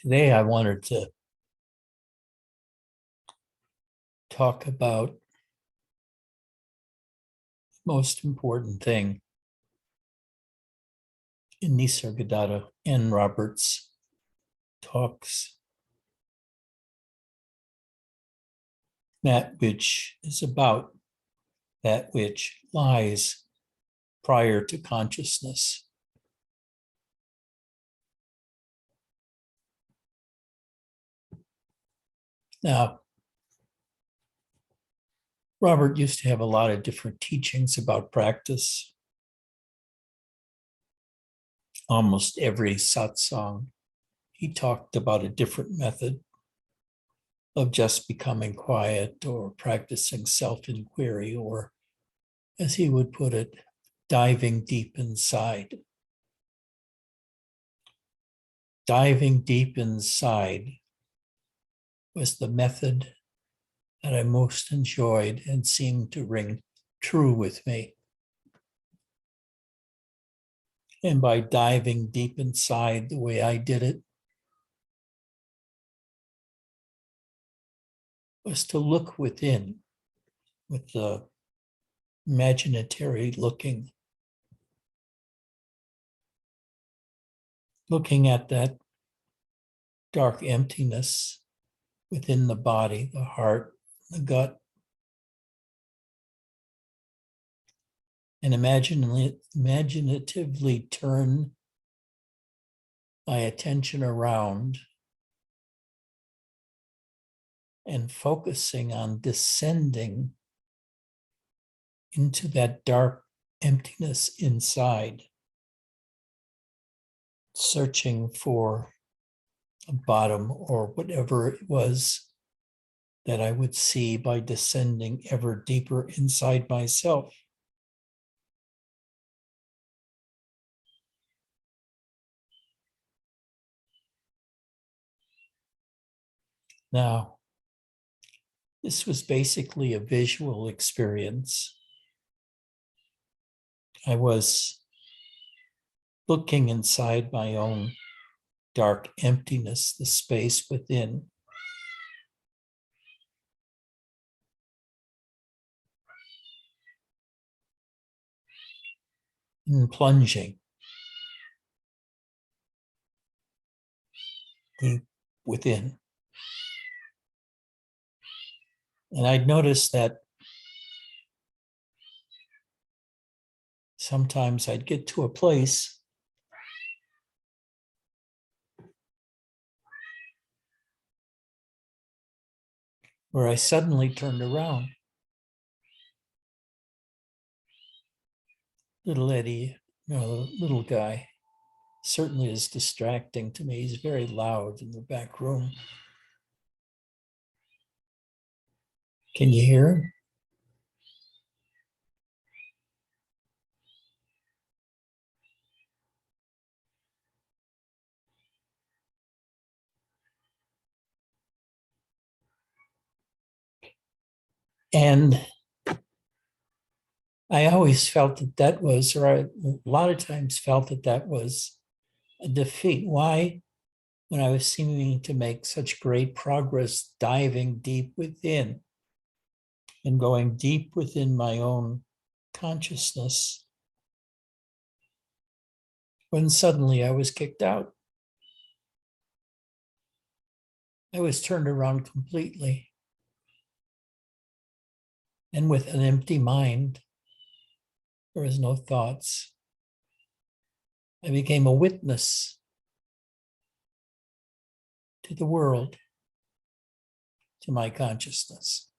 Today I wanted to talk about the most important thing in Nisargadatta and Robert's talks, that which is about that which lies prior to consciousness. Now, Robert used to have a lot of different teachings about practice. Almost every satsang, he talked about a different method of just becoming quiet or practicing self-inquiry, or, as he would put it, diving deep inside. Diving deep inside was the method that I most enjoyed and seemed to ring true with me. And by diving deep inside the way I did it, was to look within with the imaginatory looking at that dark emptiness within the body, the heart, the gut, and imaginatively turn my attention around and focusing on descending into that dark emptiness inside, searching for a bottom or whatever it was that I would see by descending ever deeper inside myself. Now, this was basically a visual experience. I was looking inside my own dark emptiness, the space within. And plunging deep within. And I'd noticed that sometimes I'd get to a place where I suddenly turned around. Little Eddie, little guy, certainly is distracting to me. He's very loud in the back room. Can you hear him? And I always felt that was, or a lot of times felt that was a defeat. Why? When I was seeming to make such great progress diving deep within and going deep within my own consciousness, when suddenly I was kicked out. I was turned around completely. And with an empty mind, there was no thoughts. I became a witness to the world, to my consciousness.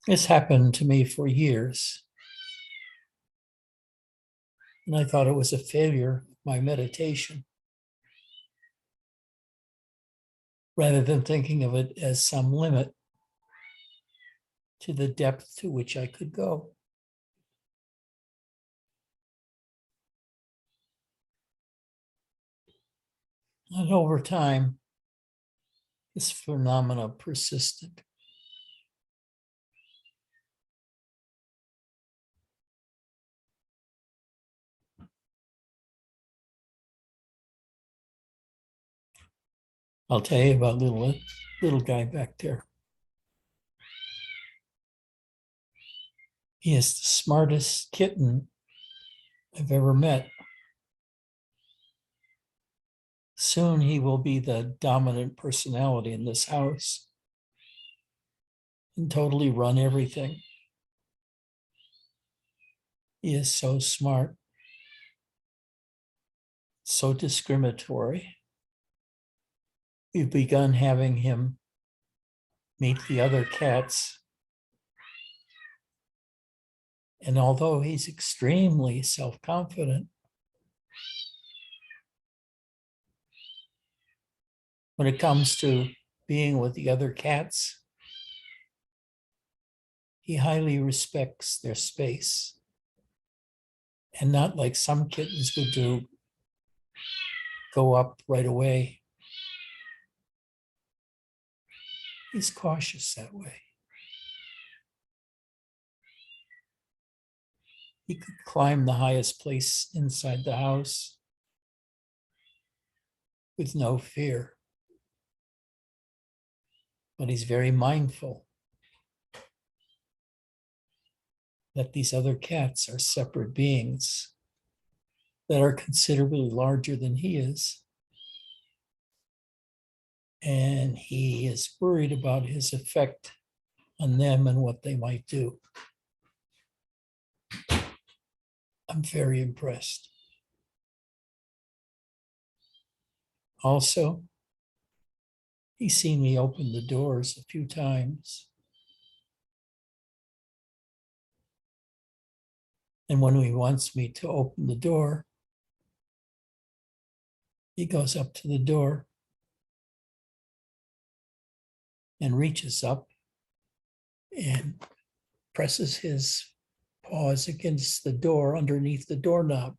This happened to me for years. And I thought it was a failure of my meditation, rather than thinking of it as some limit to the depth to which I could go. And over time, this phenomena persisted. I'll tell you about little guy back there. He is the smartest kitten I've ever met. Soon he will be the dominant personality in this house and totally run everything. He is so smart, so discriminatory. We've begun having him meet the other cats. And although he's extremely self-confident, when it comes to being with the other cats, he highly respects their space. And not like some kittens would do, go up right away. He's cautious that way. He could climb the highest place inside the house with no fear. But he's very mindful that these other cats are separate beings that are considerably larger than he is. And he is worried about his effect on them and what they might do. I'm very impressed. Also, he's seen me open the doors a few times. And when he wants me to open the door, he goes up to the door and reaches up and presses his paws against the door underneath the doorknob.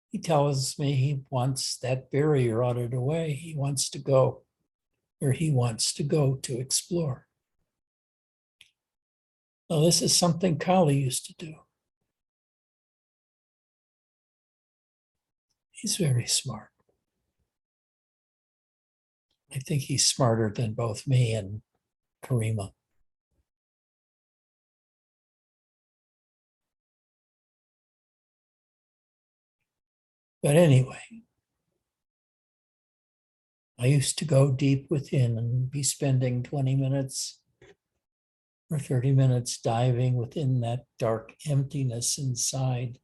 He tells me he wants that barrier out of the way. He wants to go where he wants to go to explore. Now, this is something Kali used to do. He's very smart. I think he's smarter than both me and Karima. But anyway, I used to go deep within and be spending 20 minutes or 30 minutes diving within that dark emptiness inside.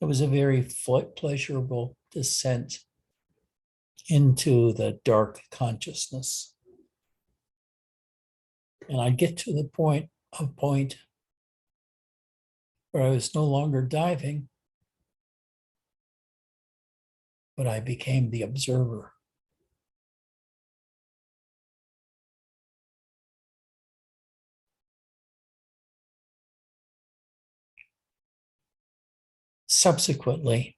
It was a very pleasurable descent into the dark consciousness. And I'd get to the point where I was no longer diving, but I became the observer. Subsequently,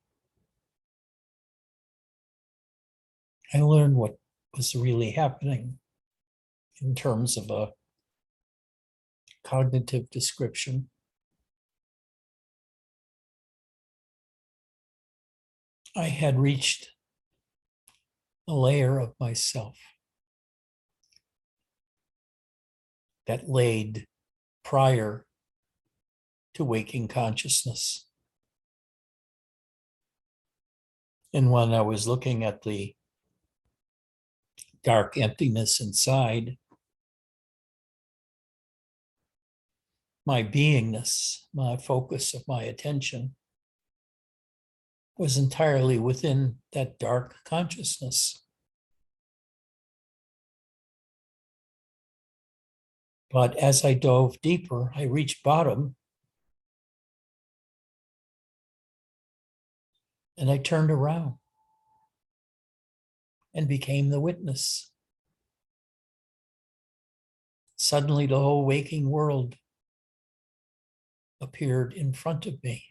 I learned what was really happening in terms of a cognitive description. I had reached a layer of myself that laid prior to waking consciousness. And when I was looking at the dark emptiness inside, my beingness, my focus of my attention, was entirely within that dark consciousness. But as I dove deeper, I reached bottom, and I turned around and became the witness. Suddenly, the whole waking world appeared in front of me,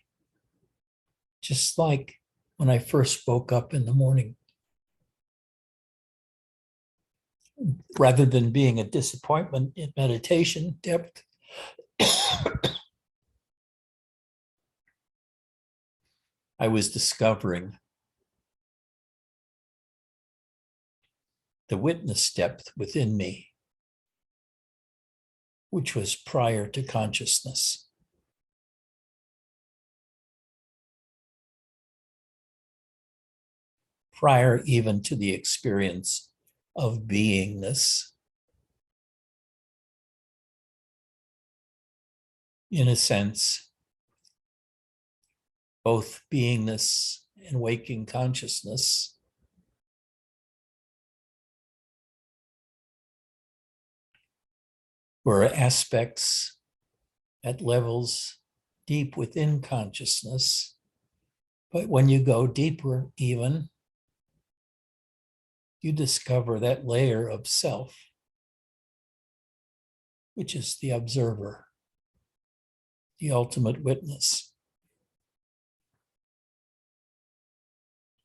just like when I first woke up in the morning. Rather than being a disappointment in meditation depth, I was discovering the witness depth within me, which was prior to consciousness. Prior even to the experience of beingness. In a sense, both beingness and waking consciousness were aspects at levels deep within consciousness. But when you go deeper even, you discover that layer of self, which is the observer, the ultimate witness.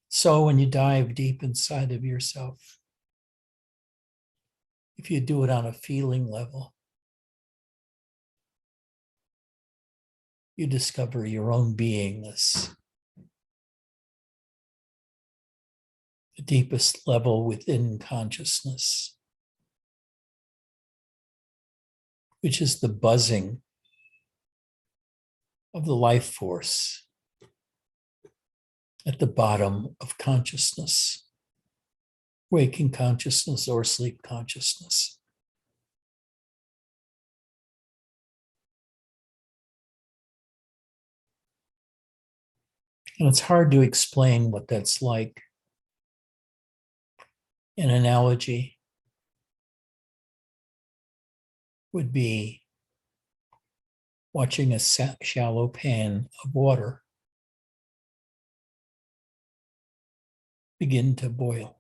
So when you dive deep inside of yourself, if you do it on a feeling level, you discover your own beingness, the deepest level within consciousness, which is the buzzing of the life force at the bottom of consciousness, waking consciousness or sleep consciousness. And it's hard to explain what that's like. An analogy would be watching a shallow pan of water begin to boil.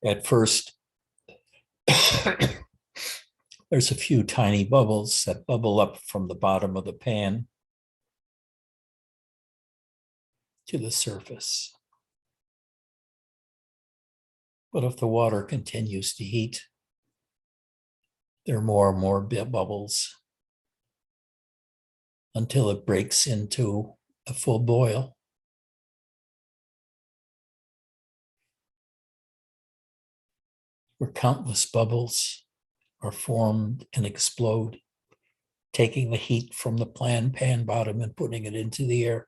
At first, there's a few tiny bubbles that bubble up from the bottom of the pan to the surface. But if the water continues to heat, there are more and more bubbles until it breaks into a full boil. Where countless bubbles are formed and explode, taking the heat from the pan bottom and putting it into the air.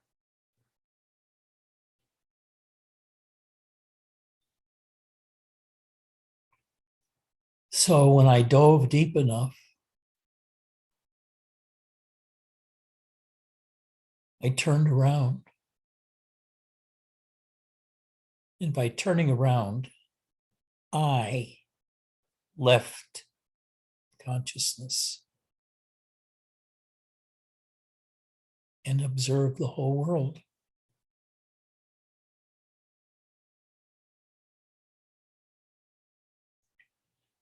So when I dove deep enough, I turned around. And by turning around, I left consciousness and observed the whole world.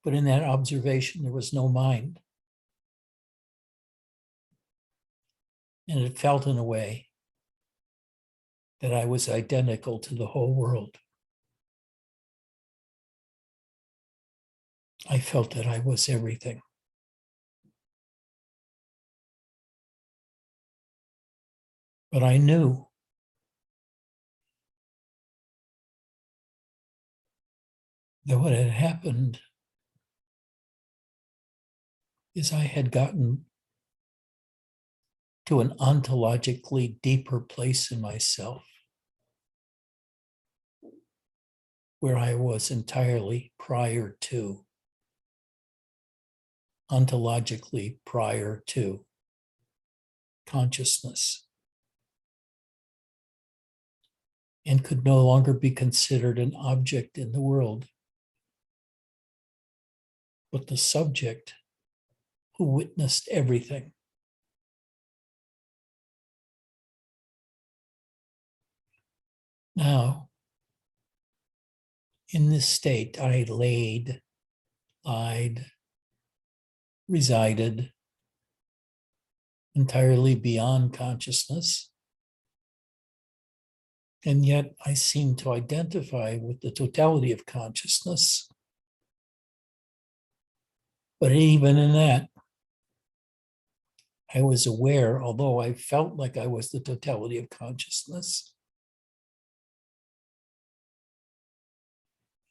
But in that observation, there was no mind. And it felt in a way that I was identical to the whole world. I felt that I was everything. But I knew that what had happened is I had gotten to an ontologically deeper place in myself where I was entirely prior to, ontologically prior to consciousness, and could no longer be considered an object in the world, but the subject who witnessed everything. Now, in this state, I lied, resided entirely beyond consciousness. And yet I seem to identify with the totality of consciousness. But even in that, I was aware, although I felt like I was the totality of consciousness,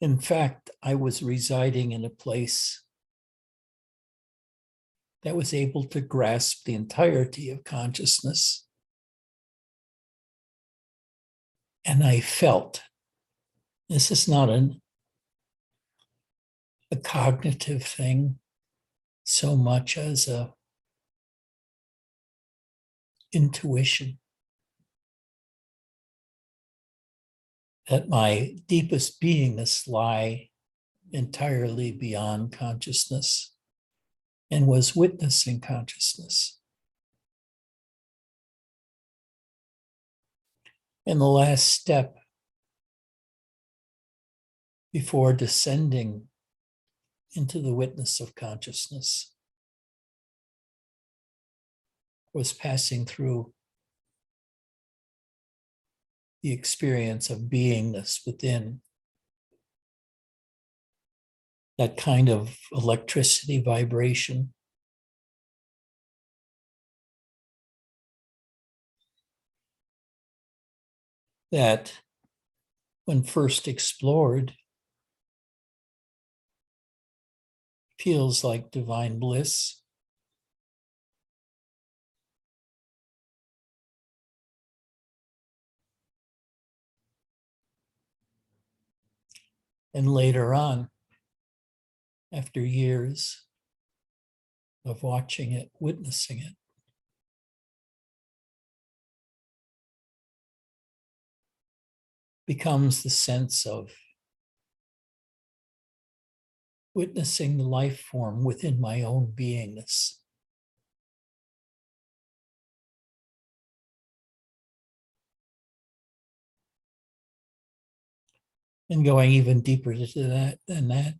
In fact, I was residing in a place that was able to grasp the entirety of consciousness. And I felt, this is not a cognitive thing so much as a intuition, that my deepest beingness lie entirely beyond consciousness and was witnessing consciousness. And the last step before descending into the witness of consciousness was passing through the experience of beingness within, that kind of electricity vibration that, when first explored, feels like divine bliss. And later on, after years of watching it, witnessing it, becomes the sense of witnessing the life form within my own beingness. And going even deeper into that than that,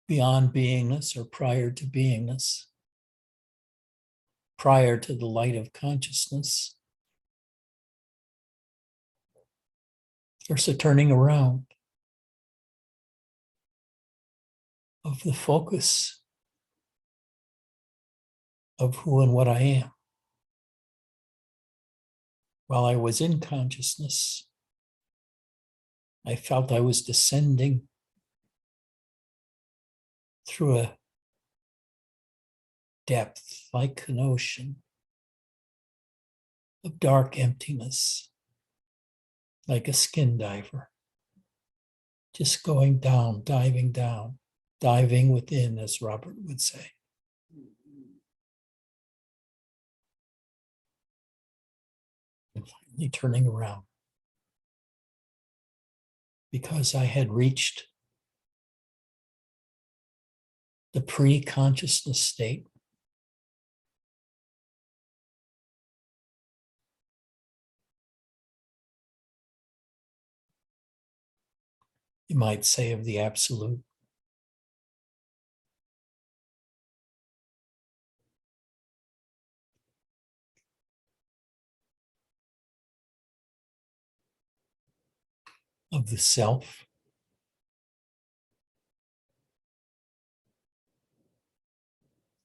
beyond beingness or prior to beingness, prior to the light of consciousness, there's a turning around of the focus of who and what I am. While I was in consciousness, I felt I was descending through a depth like an ocean of dark emptiness, like a skin diver, just going down, diving within, as Robert would say. And finally turning around, because I had reached the pre-consciousness state. You might say of the absolute. Of the self.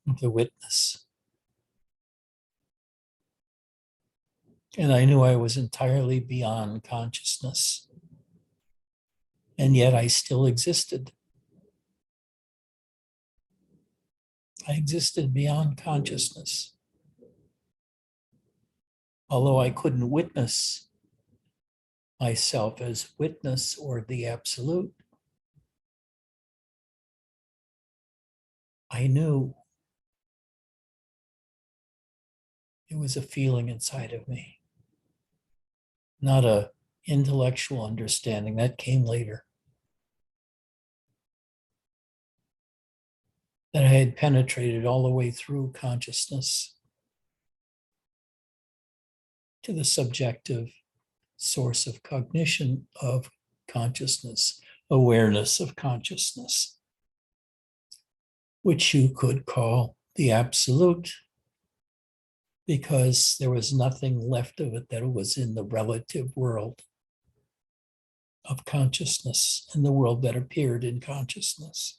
Of the witness. And I knew I was entirely beyond consciousness. And yet I still existed. I existed beyond consciousness. Although I couldn't witness myself as witness or the absolute, I knew it was a feeling inside of me, not a intellectual understanding. That came later. That I had penetrated all the way through consciousness to the subjective source of cognition of consciousness, awareness of consciousness, which you could call the absolute, because there was nothing left of it that was in the relative world of consciousness, in the world that appeared in consciousness.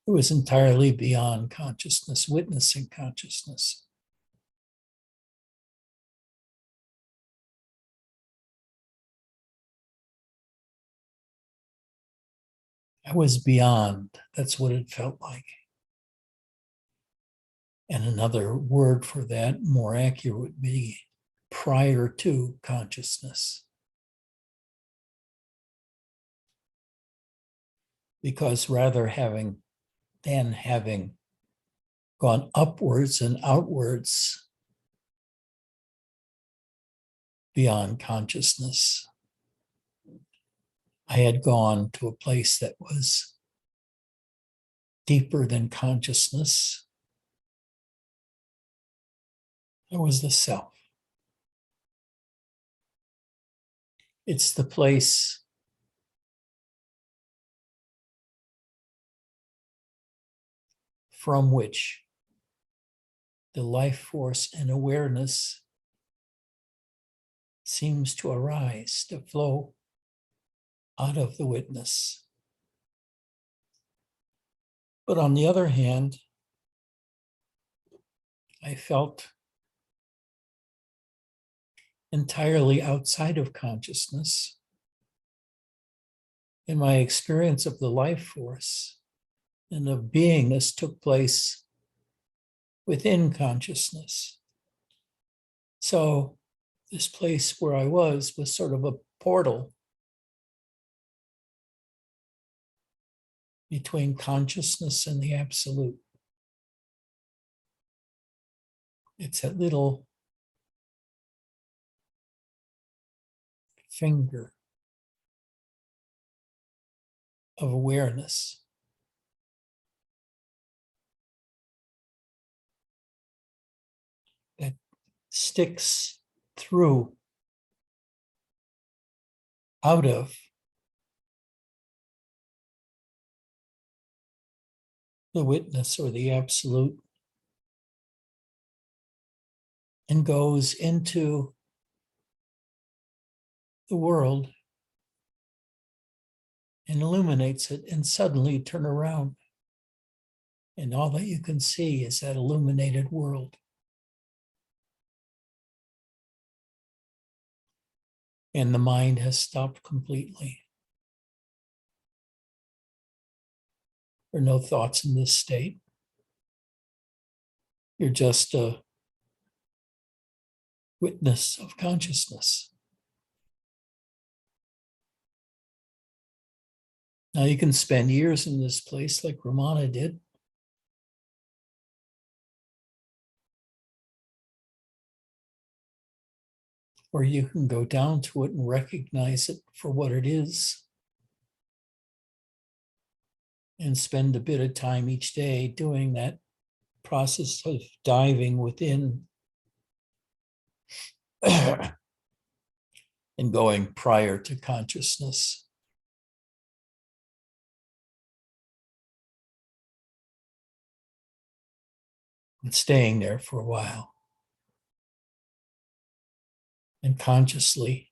It was entirely beyond consciousness, witnessing consciousness. I was beyond. That's what it felt like. And another word for that, more accurate, would be prior to consciousness. Because rather than having gone upwards and outwards beyond consciousness, I had gone to a place that was deeper than consciousness. It was the self. It's the place from which the life force and awareness seems to arise, to flow out of the witness. But on the other hand, I felt entirely outside of consciousness in my experience of the life force and of beingness took place within consciousness. So this place where I was sort of a portal between consciousness and the absolute. It's that little finger of awareness that sticks through out of the witness or the absolute and goes into the world and illuminates it, and suddenly turn around. And all that you can see is that illuminated world. And the mind has stopped completely. There are no thoughts in this state. You're just a witness of consciousness. Now you can spend years in this place like Ramana did. Or you can go down to it and recognize it for what it is and spend a bit of time each day doing that process of diving within and going prior to consciousness. And staying there for a while. And consciously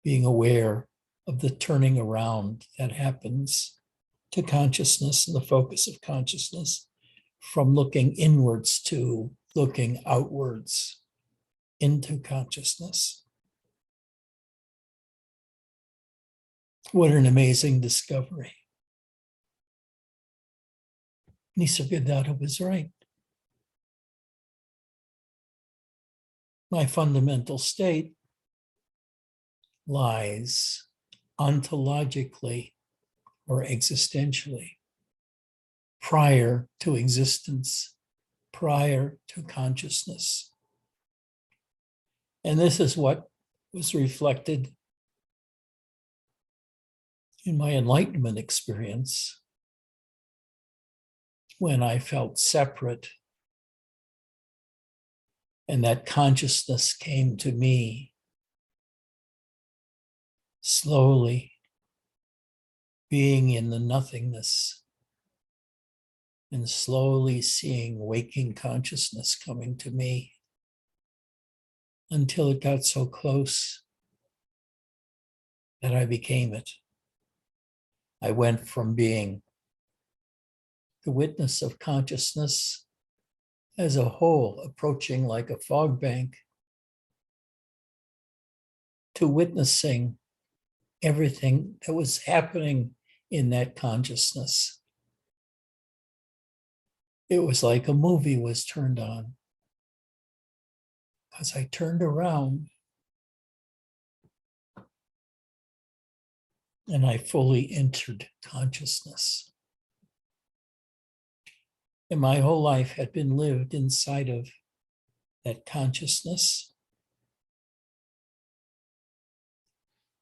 being aware of the turning around that happens to consciousness and the focus of consciousness from looking inwards to looking outwards into consciousness. What an amazing discovery. Nisargadatta was right. My fundamental state lies ontologically or existentially prior to existence, prior to consciousness. And this is what was reflected in my enlightenment experience when I felt separate and that consciousness came to me slowly, being in the nothingness and slowly seeing waking consciousness coming to me until it got so close that I became it. I went from being the witness of consciousness as a whole, approaching like a fog bank, to witnessing everything that was happening in that consciousness. It was like a movie was turned on. As I turned around and I fully entered consciousness. And my whole life had been lived inside of that consciousness,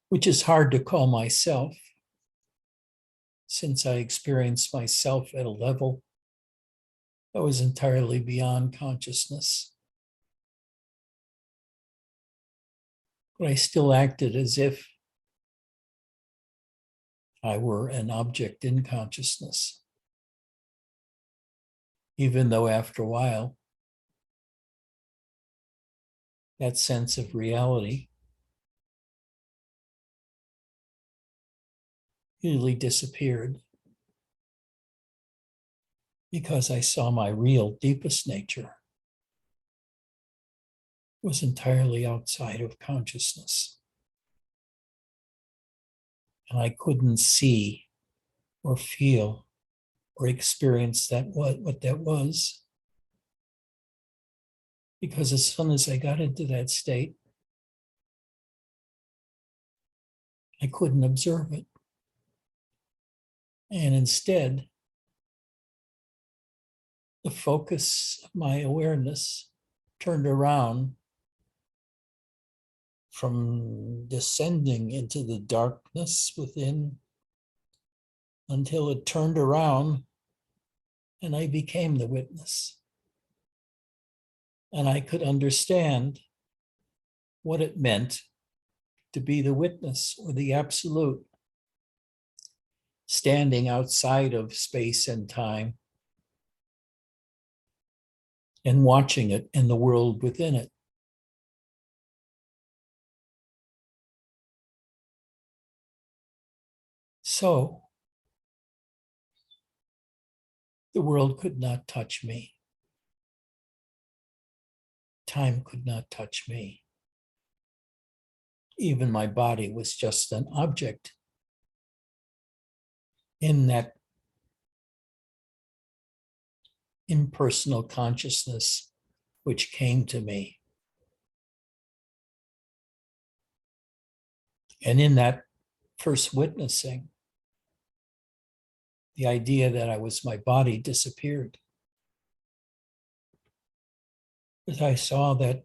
which is hard to call myself, since I experienced myself at a level that was entirely beyond consciousness. But I still acted as if I were an object in consciousness, even though after a while, that sense of reality usually disappeared, because I saw my real deepest nature was entirely outside of consciousness. And I couldn't see or feel or experience that what that was. Because as soon as I got into that state, I couldn't observe it. And instead, the focus of my awareness turned around from descending into the darkness within until it turned around and I became the witness. And I could understand what it meant to be the witness or the absolute, standing outside of space and time and watching it and the world within it. So the world could not touch me. Time could not touch me. Even my body was just an object in that impersonal consciousness which came to me. And in that first witnessing, the idea that I was my body disappeared. But I saw that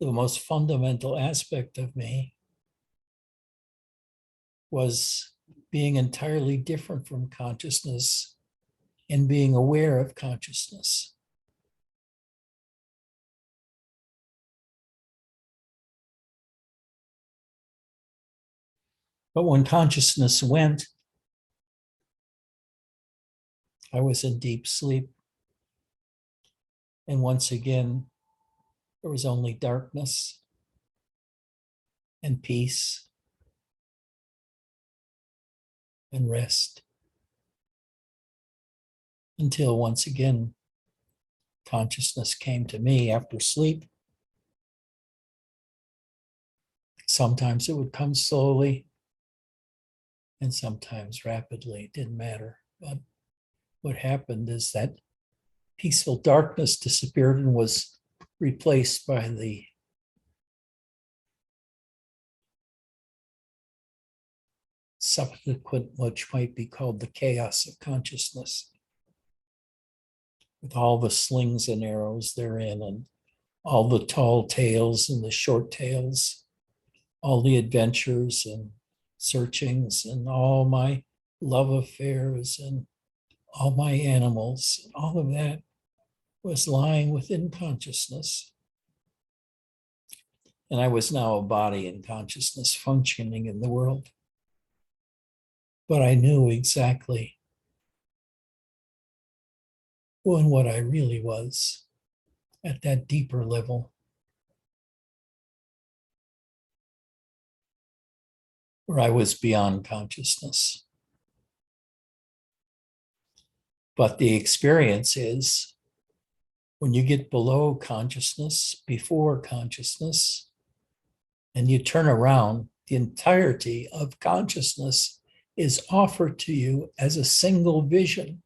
the most fundamental aspect of me was being entirely different from consciousness and being aware of consciousness. But when consciousness went, I was in deep sleep. And once again, there was only darkness and peace and rest. Until once again, consciousness came to me after sleep. Sometimes it would come slowly and sometimes rapidly. It didn't matter. But what happened is that peaceful darkness disappeared and was replaced by the subsequent, which might be called the chaos of consciousness, with all the slings and arrows therein, and all the tall tales and the short tales, all the adventures and searchings, and all my love affairs and all my animals, all of that was lying within consciousness. And I was now a body in consciousness functioning in the world. But I knew exactly who and what I really was at that deeper level, where I was beyond consciousness. But the experience is when you get below consciousness, before consciousness, and you turn around, the entirety of consciousness is offered to you as a single vision.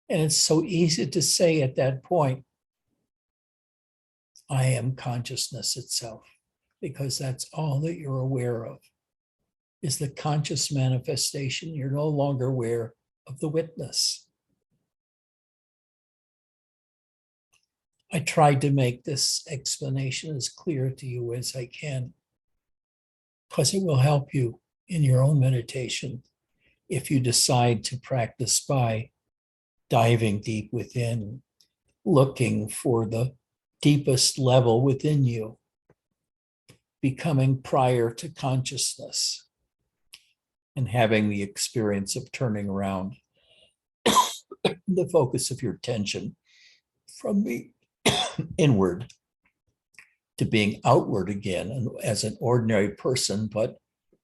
And it's so easy to say at that point, I am consciousness itself, because that's all that you're aware of, is the conscious manifestation. You're no longer aware of the witness. I tried to make this explanation as clear to you as I can, because it will help you in your own meditation if you decide to practice by diving deep within, looking for the deepest level within you, becoming prior to consciousness, and having the experience of turning around the focus of your attention from the inward to being outward again, and as an ordinary person, but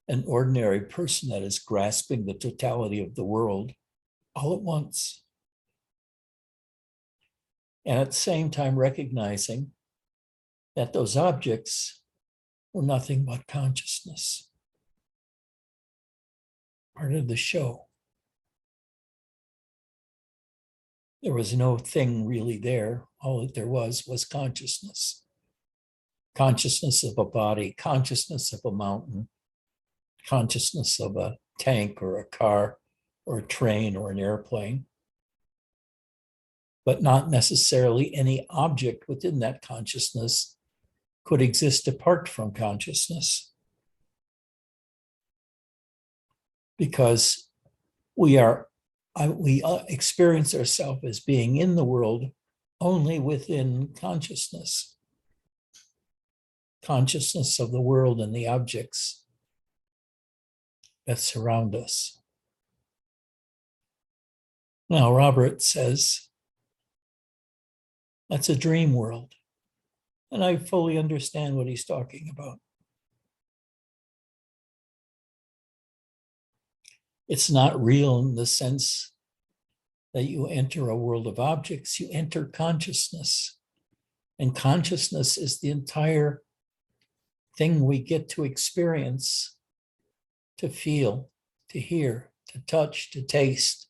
an ordinary person that is grasping the totality of the world all at once. And at the same time, recognizing that those objects were nothing but consciousness, part of the show. There was no thing really there. All that there was consciousness. Consciousness of a body, consciousness of a mountain, consciousness of a tank or a car or a train or an airplane, but not necessarily any object within that consciousness could exist apart from consciousness, because we experience ourselves as being in the world only within consciousness of the world and the objects that surround us. Now, Robert says that's a dream world, and I fully understand what he's talking about. It's not real in the sense that you enter a world of objects, you enter consciousness. And consciousness is the entire thing we get to experience, to feel, to hear, to touch, to taste.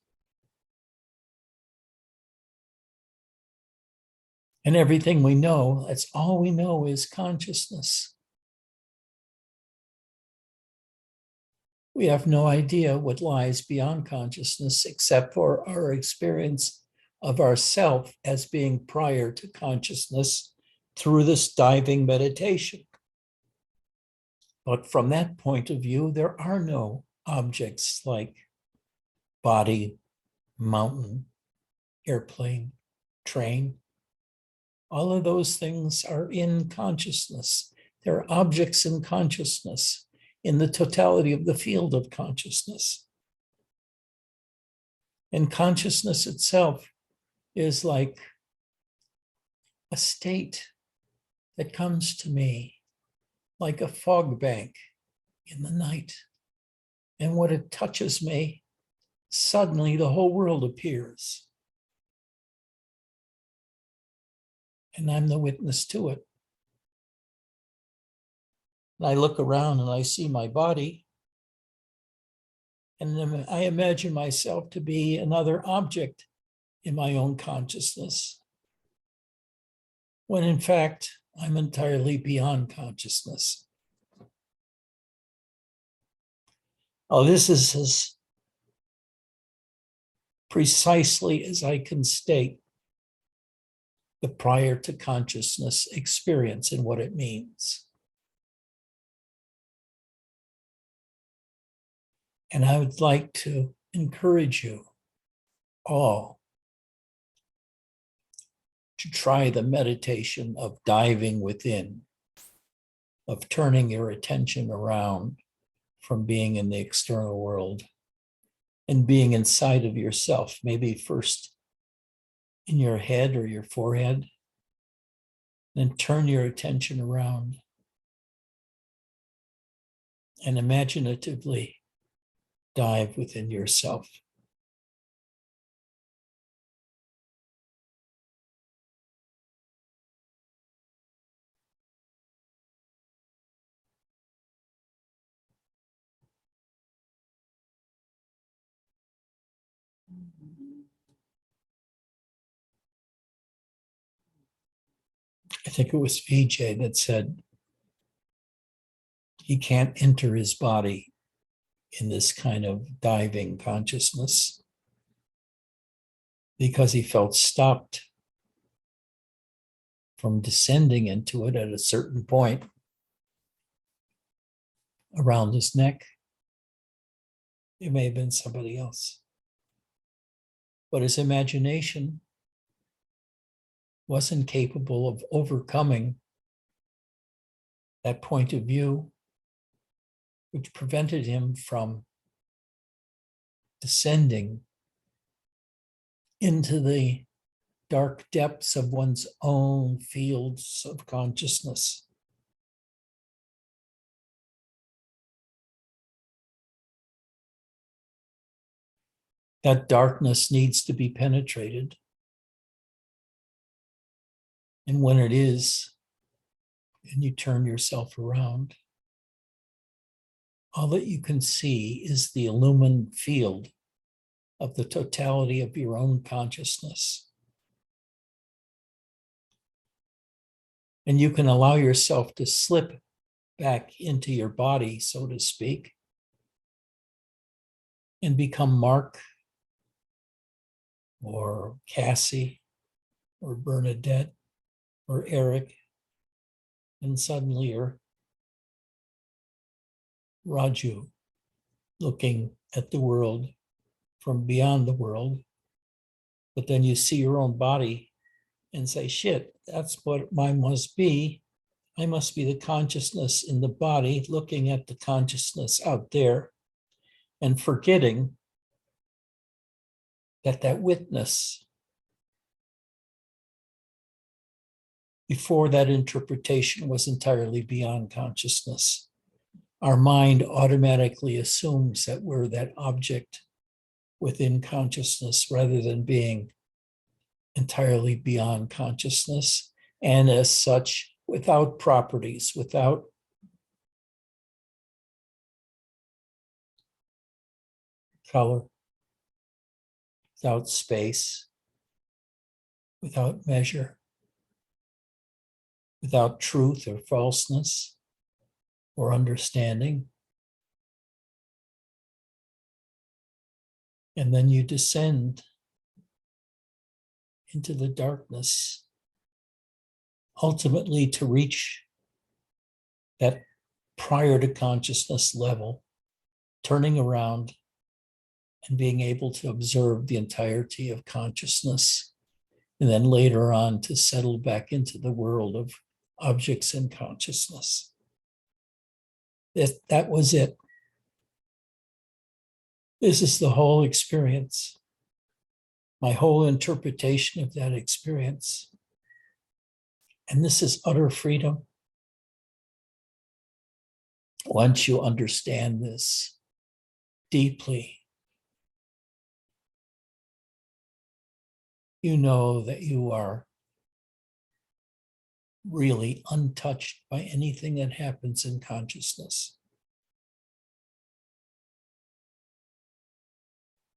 And everything we know, that's all we know is consciousness. We have no idea what lies beyond consciousness except for our experience of ourself as being prior to consciousness through this diving meditation. But from that point of view, there are no objects like body, mountain, airplane, train. All of those things are in consciousness. They're objects in consciousness, in the totality of the field of consciousness. And consciousness itself is like a state that comes to me like a fog bank in the night. And when it touches me, suddenly the whole world appears. And I'm the witness to it. And I look around and I see my body, and then I imagine myself to be another object in my own consciousness, when in fact, I'm entirely beyond consciousness. Oh, this is as precisely as I can state the prior to consciousness experience and what it means. And I would like to encourage you all to try the meditation of diving within, of turning your attention around from being in the external world and being inside of yourself, maybe first in your head or your forehead, then turn your attention around and imaginatively dive within yourself. I think it was VJ that said he can't enter his body in this kind of diving consciousness because he felt stopped from descending into it at a certain point around his neck. It may have been somebody else. But his imagination wasn't capable of overcoming that point of view, which prevented him from descending into the dark depths of one's own fields of consciousness. That darkness needs to be penetrated. And when it is, and you turn yourself around, all that you can see is the illumined field of the totality of your own consciousness. And you can allow yourself to slip back into your body, so to speak, and become Mark or Cassie or Bernadette or Eric, and suddenly you're Raju, looking at the world from beyond the world. But then you see your own body and say, shit, that's what I must be. I must be the consciousness in the body looking at the consciousness out there and forgetting that witness, before that interpretation, was entirely beyond consciousness. Our mind automatically assumes that we're that object within consciousness rather than being entirely beyond consciousness, and as such, without properties, without color, without space, without measure, without truth or falseness or understanding. And then you descend into the darkness, ultimately to reach that prior to consciousness level, turning around and being able to observe the entirety of consciousness, and then later on to settle back into the world of objects in consciousness. That was it. This is the whole experience, my whole interpretation of that experience. And this is utter freedom. Once you understand this deeply, you know that you are really untouched by anything that happens in consciousness.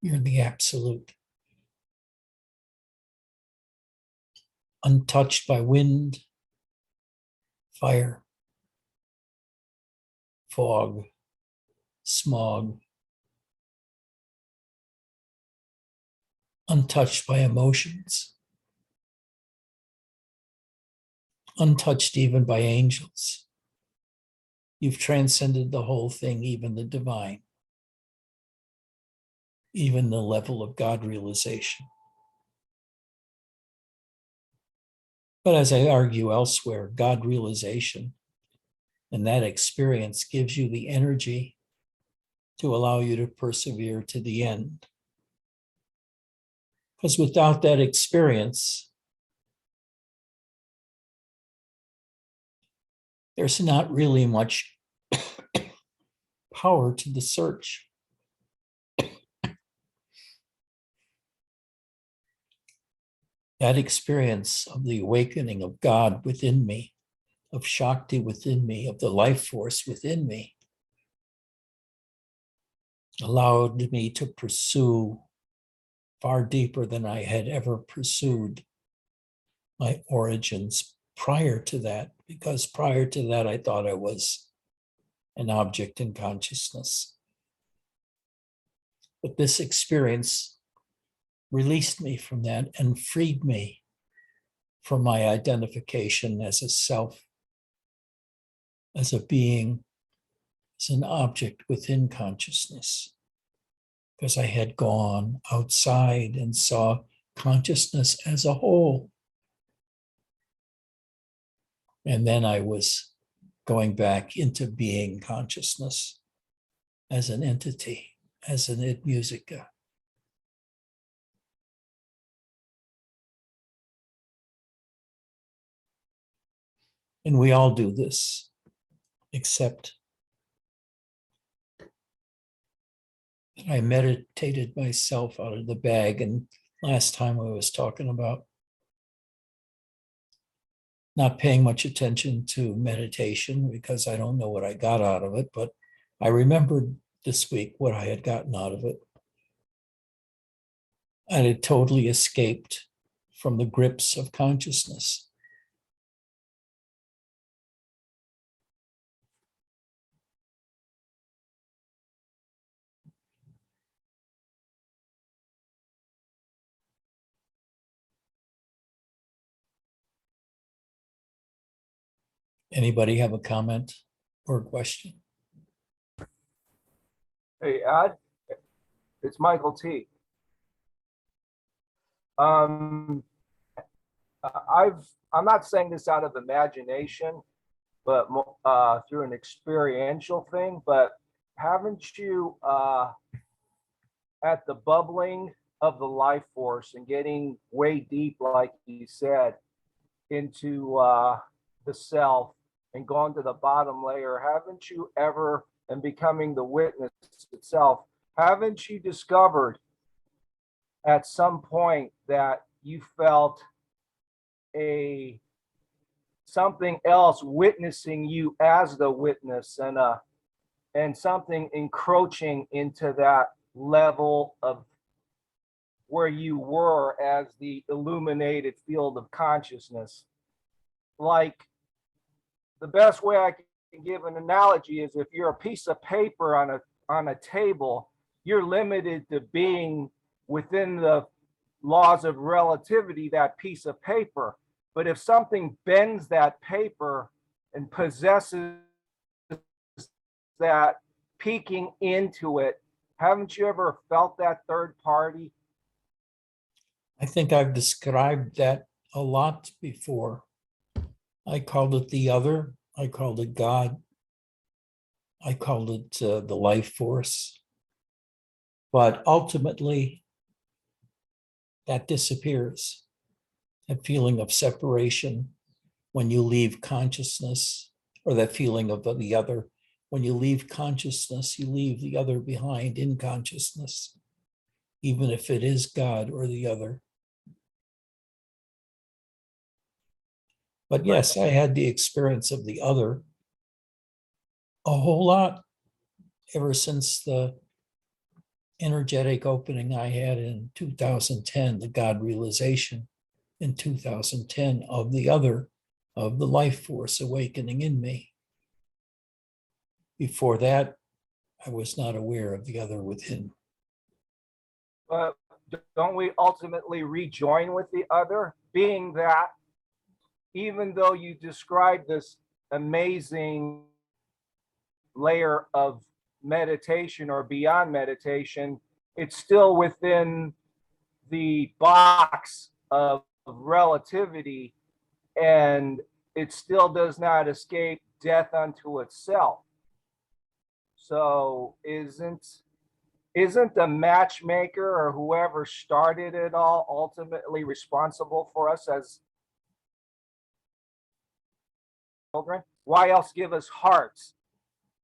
You're the absolute. Untouched by wind, fire, fog, smog. Untouched by emotions. Untouched even by angels. You've transcended the whole thing, even the divine, even the level of God realization. But as I argue elsewhere, God realization and that experience gives you the energy to allow you to persevere to the end. Because without that experience, there's not really much power to the search. That experience of the awakening of God within me, of Shakti within me, of the life force within me, allowed me to pursue far deeper than I had ever pursued my origins prior to that, because prior to that, I thought I was an object in consciousness. But this experience released me from that and freed me from my identification as a self, as a being, as an object within consciousness. Because I had gone outside and saw consciousness as a whole. And then I was going back into being consciousness as an entity, as an id musica. And we all do this, except that I meditated myself out of the bag. And last time I was talking about not paying much attention to meditation because I don't know what I got out of it, but I remembered this week what I had gotten out of it. And it totally escaped from the grips of consciousness. Anybody have a comment or a question? Hey, Ad, it's Michael T. I'm not saying this out of imagination, but through an experiential thing. But haven't you, at the bubbling of the life force and getting way deep, like you said, into the self and gone to the bottom layer, haven't you ever, and becoming the witness itself, haven't you discovered at some point that you felt something else witnessing you as the witness, and something encroaching into that level of where you were as the illuminated field of consciousness? Like, the best way I can give an analogy is if you're a piece of paper on a table, you're limited to being within the laws of relativity, that piece of paper. But if something bends that paper and possesses that peeking into it, haven't you ever felt that third party? I think I've described that a lot before. I called it the other. I called it God. I called it the life force. But ultimately, that disappears. That feeling of separation when you leave consciousness, or that feeling of the other. When you leave consciousness, you leave the other behind in consciousness, even if it is God or the other. But yes, I had the experience of the other a whole lot ever since the energetic opening I had in 2010, the God realization in 2010 of the other, of the life force awakening in me. Before that, I was not aware of the other within. But don't we ultimately rejoin with the other, being that even though you describe this amazing layer of meditation or beyond meditation, it's still within the box of relativity, and it still does not escape death unto itself. So isn't the matchmaker or whoever started it all ultimately responsible for us as children? Why else give us hearts?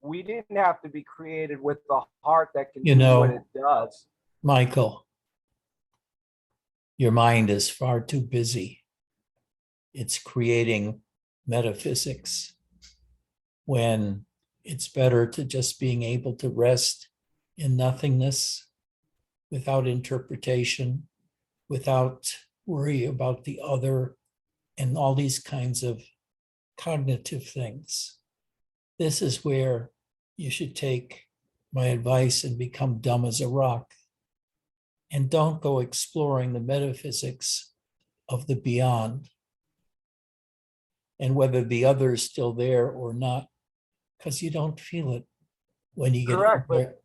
We didn't have to be created with the heart that can do what it does. Michael, your mind is far too busy. It's creating metaphysics when it's better to just being able to rest in nothingness without interpretation, without worry about the other and all these kinds of cognitive things. This is where you should take my advice and become dumb as a rock. And don't go exploring the metaphysics of the beyond and whether the other is still there or not, because you don't feel it when you get Correct, there.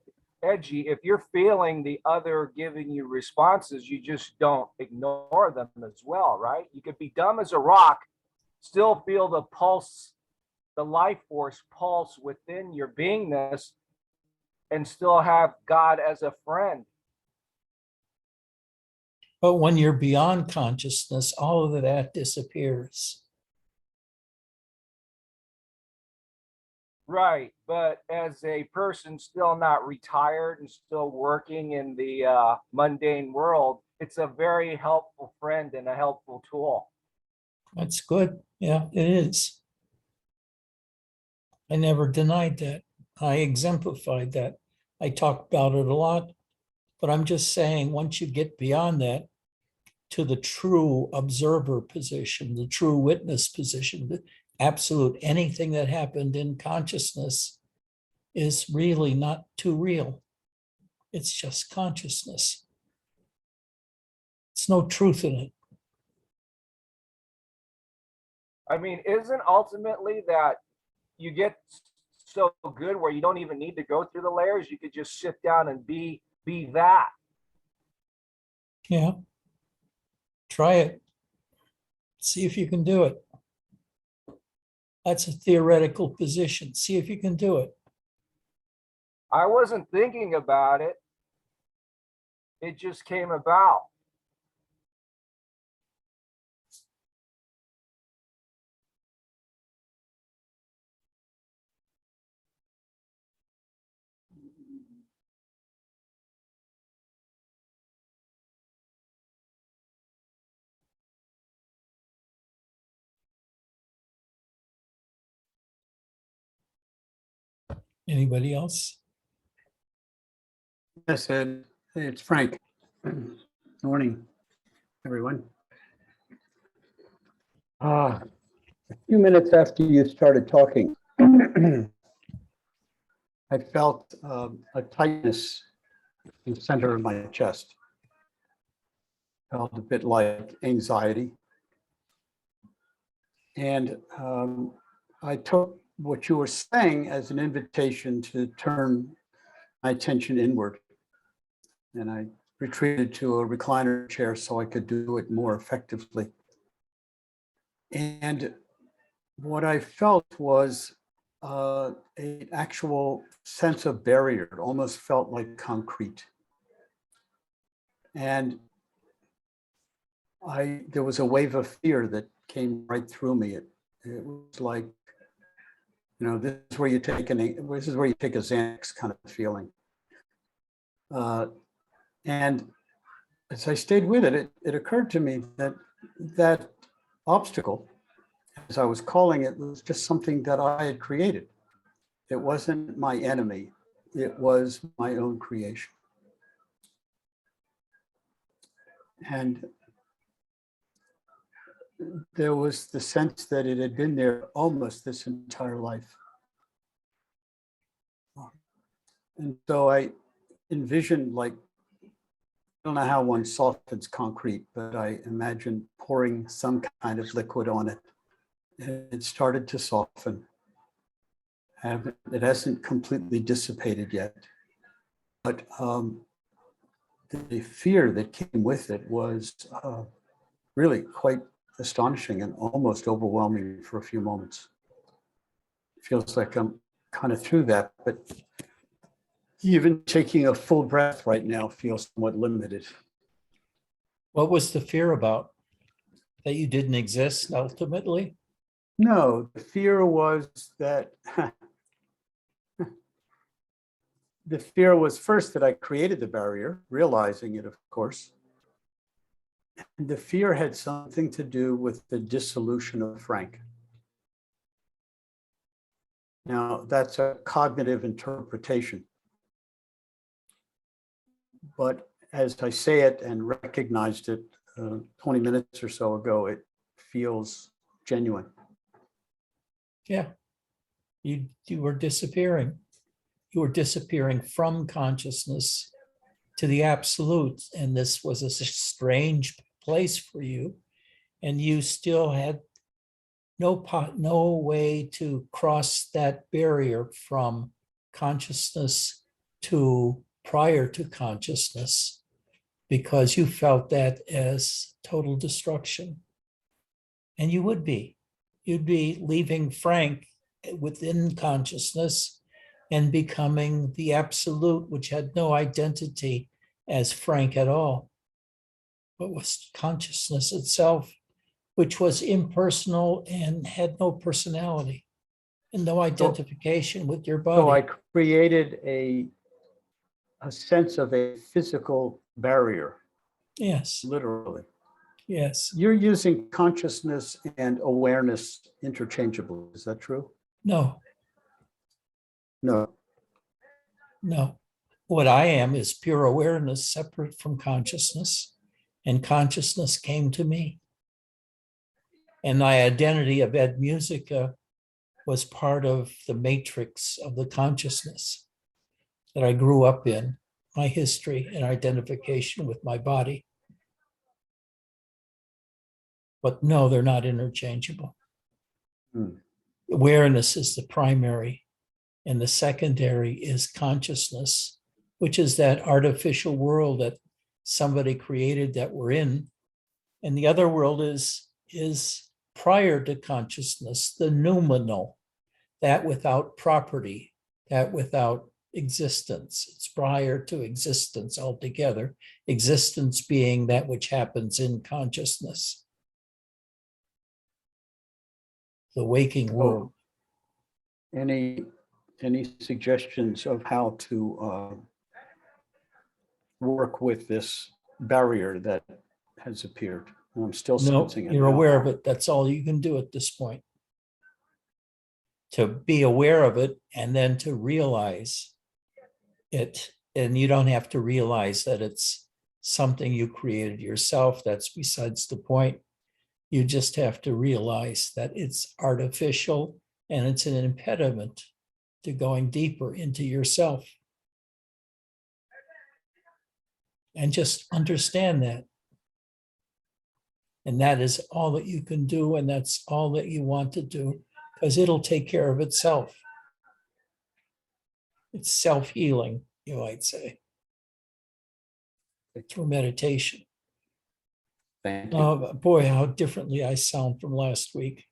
but Edgy, if you're feeling the other giving you responses, you just don't ignore them as well, right? You could be dumb as a rock, still feel the pulse, the life force pulse within your beingness, and still have God as a friend. But when you're beyond consciousness, all of that disappears. Right, but as a person still not retired and still working in the mundane world, it's a very helpful friend and a helpful tool. That's good. Yeah, it is. I never denied that. I exemplified that. I talk about it a lot, but I'm just saying once you get beyond that to the true observer position, the true witness position, the absolute anything that happened in consciousness is really not too real. It's just consciousness. It's no truth in it. I mean, isn't ultimately that you get so good where you don't even need to go through the layers? You could just sit down and be that. Yeah. Try it. See if you can do it. That's a theoretical position. See if you can do it. I wasn't thinking about it. It just came about. Anybody else? Yes, Ed. Hey, it's Frank. Morning, everyone. A few minutes after you started talking, I felt a tightness in the center of my chest. Felt a bit like anxiety. And I took what you were saying as an invitation to turn my attention inward. And I retreated to a recliner chair so I could do it more effectively. And what I felt was an actual sense of barrier. It almost felt like concrete. And there was a wave of fear that came right through me. It was like, you know, this is where you take a Xanax kind of feeling. And as I stayed with it, it occurred to me that that obstacle, as I was calling it, was just something that I had created. It wasn't my enemy. It was my own creation. And there was the sense that it had been there almost this entire life. And so I envisioned, like, I don't know how one softens concrete, but I imagine pouring some kind of liquid on it. And it started to soften. It hasn't completely dissipated yet. But the fear that came with it was really quite astonishing and almost overwhelming for a few moments. It feels like I'm kind of through that, but even taking a full breath right now feels somewhat limited. What was the fear about? That you didn't exist ultimately? No, the fear was that the fear was first that I created the barrier, realizing it, of course. And the fear had something to do with the dissolution of Frank. Now, that's a cognitive interpretation. But as I say it and recognized it 20 minutes or so ago, it feels genuine. Yeah. You were disappearing. You were disappearing from consciousness to the absolute. And this was a strange place for you. And you still had no way to cross that barrier from consciousness to prior to consciousness, because you felt that as total destruction. And you'd be leaving Frank within consciousness and becoming the absolute, which had no identity as Frank at all, but was consciousness itself, which was impersonal and had no personality and no identification with your body. So I created a sense of a physical barrier, Yes, literally. yes. You're using consciousness and awareness interchangeably. Is that true? No, No. no. What I am is pure awareness separate from consciousness, and consciousness came to me. And my identity of Ed Musica was part of the matrix of the consciousness that I grew up in, my history and identification with my body. But no, they're not interchangeable. Awareness is the primary, and the secondary is consciousness, which is that artificial world that somebody created that we're in. And the other world is prior to consciousness, the noumenal, that without property, that without existence. It's prior to existence altogether, existence being that which happens in consciousness. The waking world. Any suggestions of how to work with this barrier that has appeared? I'm still No, sensing it. you're now. aware of it. That's all you can do at this point. To be aware of it and then to realize it. And you don't have to realize that it's something you created yourself. That's besides the point. You just have to realize that it's artificial and it's an impediment to going deeper into yourself. And just understand that. And that is all that you can do, and that's all that you want to do, because it'll take care of itself. It's self-healing, you might say, through meditation. Thank you. Oh, boy, how differently I sound from last week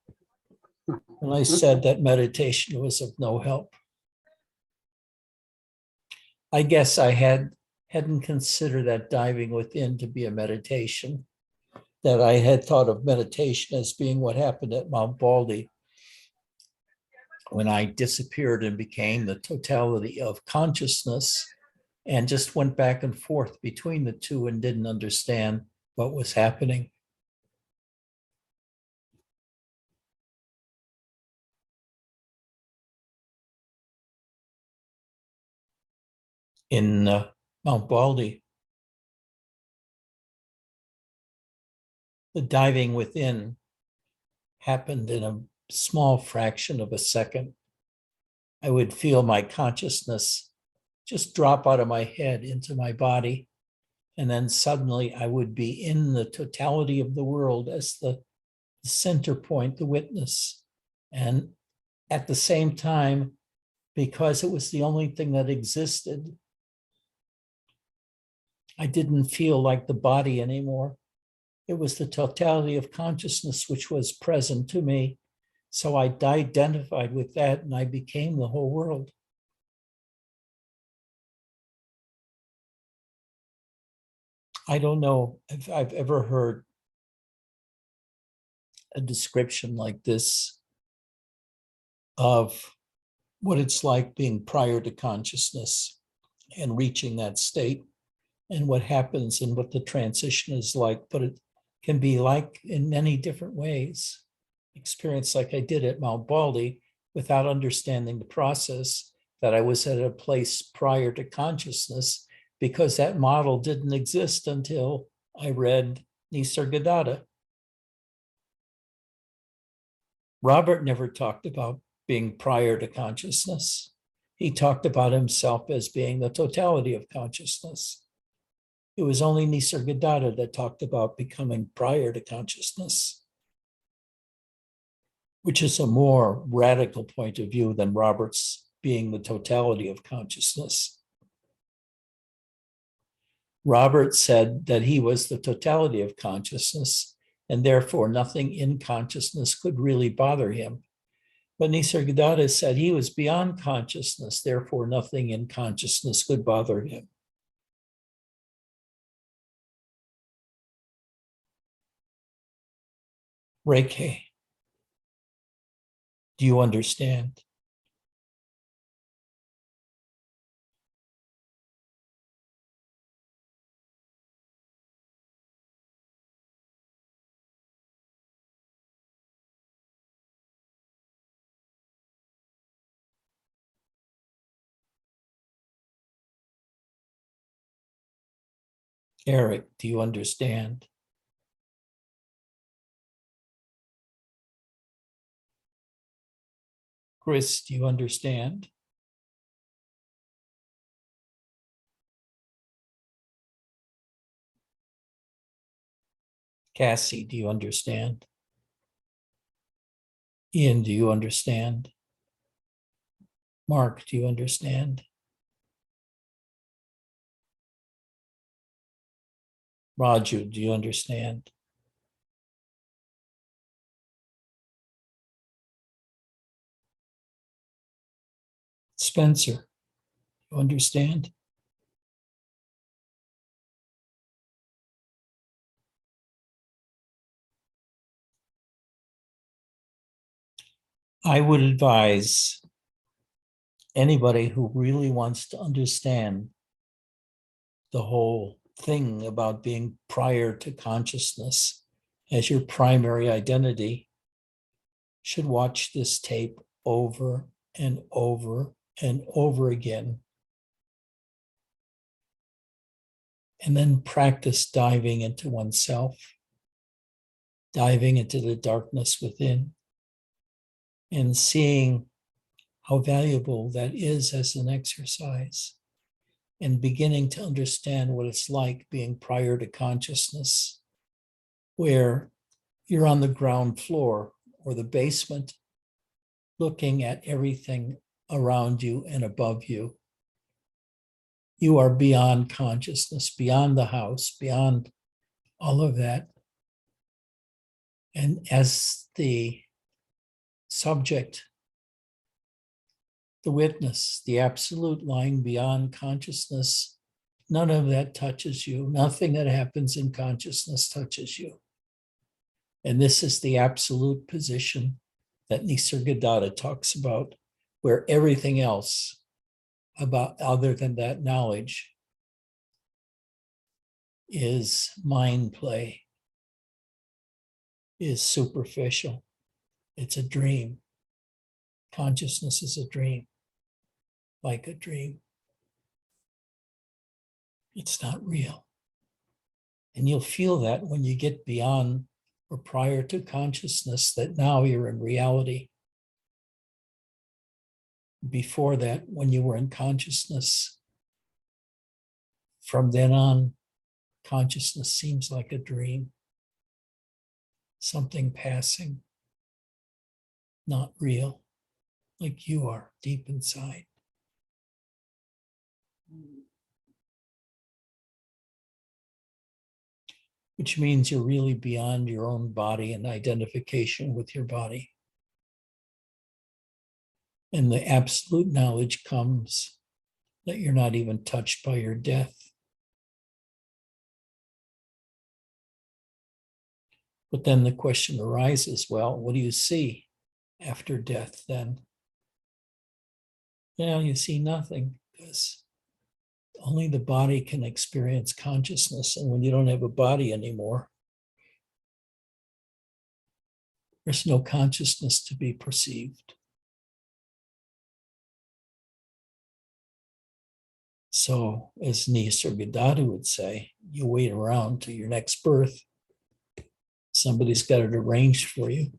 when I said that meditation was of no help. I guess I hadn't considered that diving within to be a meditation, that I had thought of meditation as being what happened at Mount Baldy when I disappeared and became the totality of consciousness and just went back and forth between the two and didn't understand what was happening. In Mount Baldy, the diving within happened in a small fraction of a second. I would feel my consciousness just drop out of my head into my body. And then suddenly I would be in the totality of the world as the center point, the witness. And at the same time, because it was the only thing that existed, I didn't feel like the body anymore. It was the totality of consciousness which was present to me. So I identified with that and I became the whole world. I don't know if I've ever heard a description like this of what it's like being prior to consciousness and reaching that state and what happens and what the transition is like, but it can be like in many different ways. Experience like I did at Mount Baldy without understanding the process, that I was at a place prior to consciousness because that model didn't exist until I read Nisargadatta. Robert never talked about being prior to consciousness. He talked about himself as being the totality of consciousness. It was only Nisargadatta that talked about becoming prior to consciousness, which is a more radical point of view than Robert's being the totality of consciousness. Robert said that he was the totality of consciousness, and therefore nothing in consciousness could really bother him. But Nisargadatta said he was beyond consciousness, therefore nothing in consciousness could bother him. Reiki, do you understand? Eric, do you understand? Chris, do you understand? Cassie, do you understand? Ian, do you understand? Mark, do you understand? Raju, do you understand? Spencer, do you understand? I would advise anybody who really wants to understand the whole thing about being prior to consciousness as your primary identity should watch this tape over and over and over again, and then practice diving into oneself, diving into the darkness within, and seeing how valuable that is as an exercise, and beginning to understand what it's like being prior to consciousness, where you're on the ground floor or the basement, looking at everything around you and above you. You are beyond consciousness, beyond the house, beyond all of that. And as the subject, the witness, the absolute lying beyond consciousness, none of that touches you. Nothing that happens in consciousness touches you. And this is the absolute position that Nisargadatta talks about, where everything else about other than that knowledge is mind play, is superficial. It's a dream. Consciousness is a dream, like a dream. It's not real. And you'll feel that when you get beyond or prior to consciousness, that now you're in reality. Before that, when you were in consciousness, from then on, consciousness seems like a dream, something passing, not real, like you are deep inside. Which means you're really beyond your own body and identification with your body. And the absolute knowledge comes that you're not even touched by your death. But then the question arises, well, what do you see after death then? You see nothing, because only the body can experience consciousness. And when you don't have a body anymore, there's no consciousness to be perceived. So, as Nisargadatta would say, you wait around till your next birth. Somebody's got it arranged for you.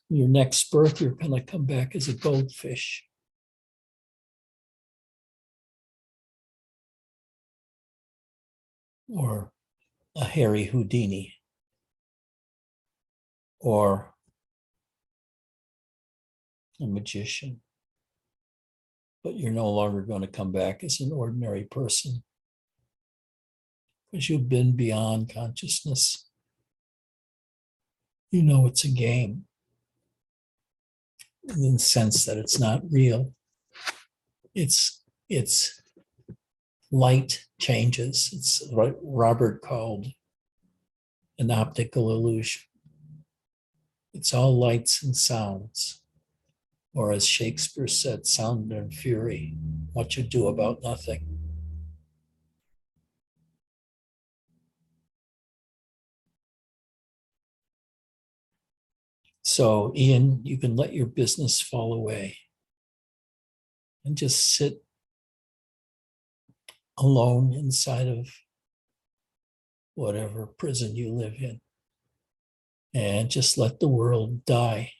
Your next birth, you're going to come back as a goldfish. Or a hairy Houdini. Or a magician. But you're no longer going to come back as an ordinary person because you've been beyond consciousness. You know it's a game in the sense that it's not real. It's light changes. It's what Robert called an optical illusion. It's all lights and sounds. Or as Shakespeare said, sound and fury, what you do about nothing. So, Ian, you can let your business fall away and just sit alone inside of whatever prison you live in and just let the world die.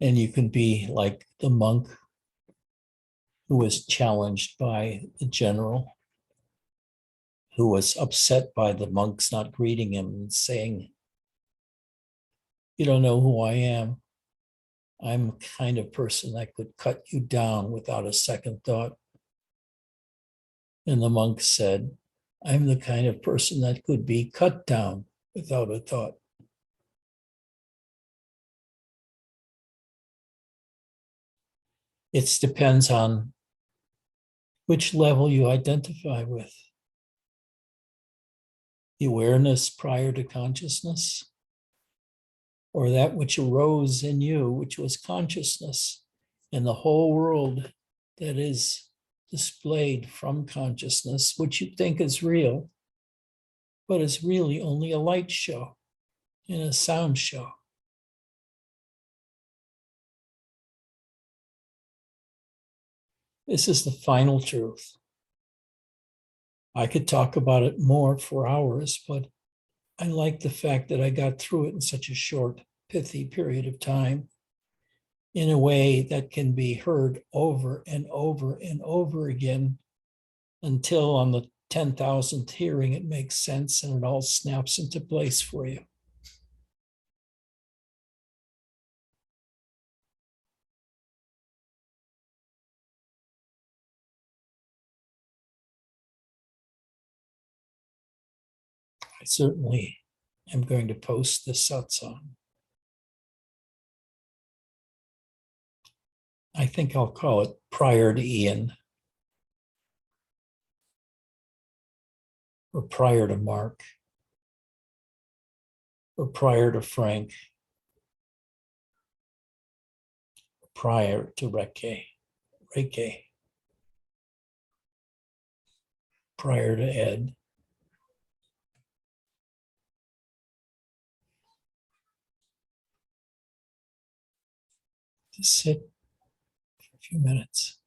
And you can be like the monk who was challenged by the general, who was upset by the monks not greeting him and saying, "You don't know who I am. I'm the kind of person that could cut you down without a second thought." And the monk said, "I'm the kind of person that could be cut down without a thought." It depends on which level you identify with. The awareness prior to consciousness, or that which arose in you, which was consciousness, and the whole world that is displayed from consciousness, which you think is real, but is really only a light show and a sound show. This is the final truth. I could talk about it more for hours, but I like the fact that I got through it in such a short, pithy period of time in a way that can be heard over and over and over again until on the 10,000th hearing it makes sense and it all snaps into place for you. I certainly am going to post this satsang. I think I'll call it prior to Ian or prior to Mark or prior to Frank or prior to Reike, prior to Ed. Just sit for a few minutes.